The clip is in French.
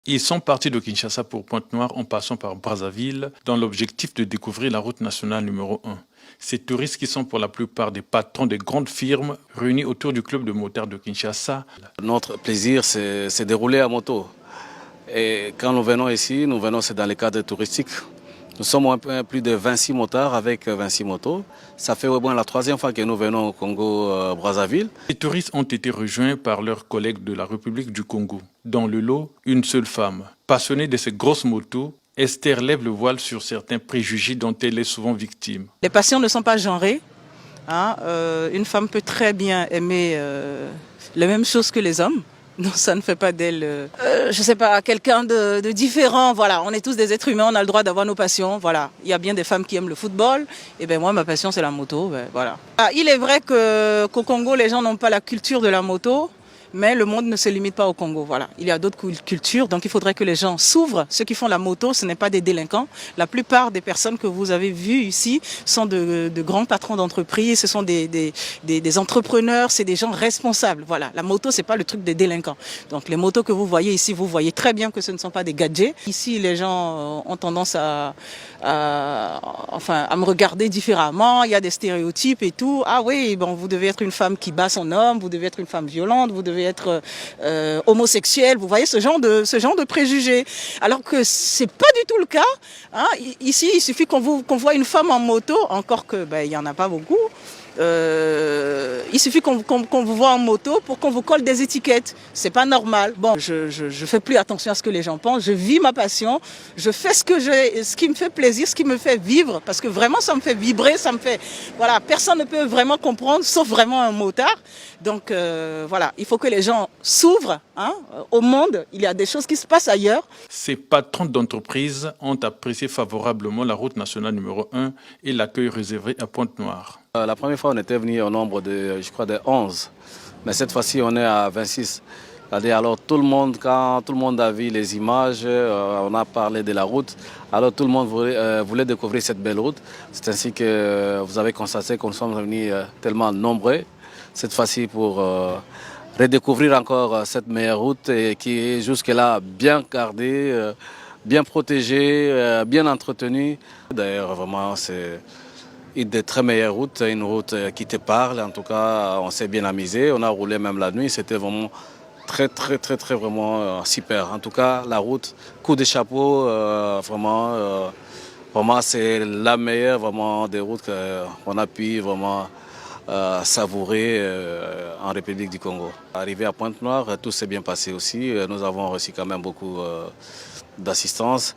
Ils sont partis de Kinshasa pour Pointe-Noire en passant par Brazzaville dans l'objectif de découvrir la route nationale numéro 1. Ces touristes qui sont pour la plupart des patrons de grandes firmes réunis autour du club de motards de Kinshasa. Notre plaisir, c'est de rouler à moto. Et quand nous venons ici, c'est dans le cadre touristique. Nous sommes un peu plus de 26 motards avec 26 motos. Ça fait au moins la troisième fois que nous venons au Congo-Brazzaville. Les touristes ont été rejoints par leurs collègues de la République du Congo. Dans le lot, une seule femme. Passionnée de ces grosses motos, Esther lève le voile sur certains préjugés dont elle est souvent victime. Les passions ne sont pas genrées. Une femme peut très bien aimer les mêmes choses que les hommes. Non, ça ne fait pas d'elle, je sais pas, quelqu'un de différent. Voilà, on est tous des êtres humains, on a le droit d'avoir nos passions. Voilà, il y a bien des femmes qui aiment le football. Et ben moi, ma passion, c'est la moto. Ben, voilà. Il est vrai qu'au Congo, les gens n'ont pas la culture de la moto. Mais le monde ne se limite pas au Congo. Voilà. Il y a d'autres cultures, donc il faudrait que les gens s'ouvrent. Ceux qui font la moto, ce n'est pas des délinquants. La plupart des personnes que vous avez vues ici sont de grands patrons d'entreprise, ce sont des entrepreneurs, c'est des gens responsables. Voilà. La moto, c'est pas le truc des délinquants. Donc les motos que vous voyez ici, vous voyez très bien que ce ne sont pas des gadgets. Ici, les gens ont tendance à me regarder différemment. Il y a des stéréotypes et tout. Ah oui, bon, vous devez être une femme qui bat son homme, vous devez être une femme violente, vous devez être homosexuel, vous voyez ce genre de préjugés. Alors que c'est pas du tout le cas. Ici, il suffit qu'on voit une femme en moto, encore que il y en a pas beaucoup. Il suffit qu'on vous voit en moto pour qu'on vous colle des étiquettes. C'est pas normal. Bon, je fais plus attention à ce que les gens pensent. Je vis ma passion. Je fais ce qui me fait plaisir, ce qui me fait vivre, parce que vraiment ça me fait vibrer, ça me fait. Voilà, personne ne peut vraiment comprendre, sauf vraiment un motard. Donc voilà, il faut que les gens s'ouvrent au monde. Il y a des choses qui se passent ailleurs. Ces patrons d'entreprise ont apprécié favorablement la route nationale numéro 1 et l'accueil réservé à Pointe-Noire. La première fois, on était venu au nombre de, je crois, de 11. Mais cette fois-ci, on est à 26. Alors, quand tout le monde a vu les images, on a parlé de la route. Alors, tout le monde voulait découvrir cette belle route. C'est ainsi que vous avez constaté que nous sommes venus tellement nombreux cette fois-ci pour redécouvrir encore cette meilleure route qui est jusque-là bien gardée, bien protégée, bien entretenue. D'ailleurs, vraiment, c'est une des très meilleures routes, une route qui te parle. En tout cas, on s'est bien amusé. On a roulé même la nuit. C'était vraiment très, vraiment super. En tout cas, la route, coup de chapeau, vraiment, c'est la meilleure vraiment des routes qu'on a pu vraiment savourer en République du Congo. Arrivé à Pointe-Noire, tout s'est bien passé aussi. Nous avons reçu quand même beaucoup d'assistance.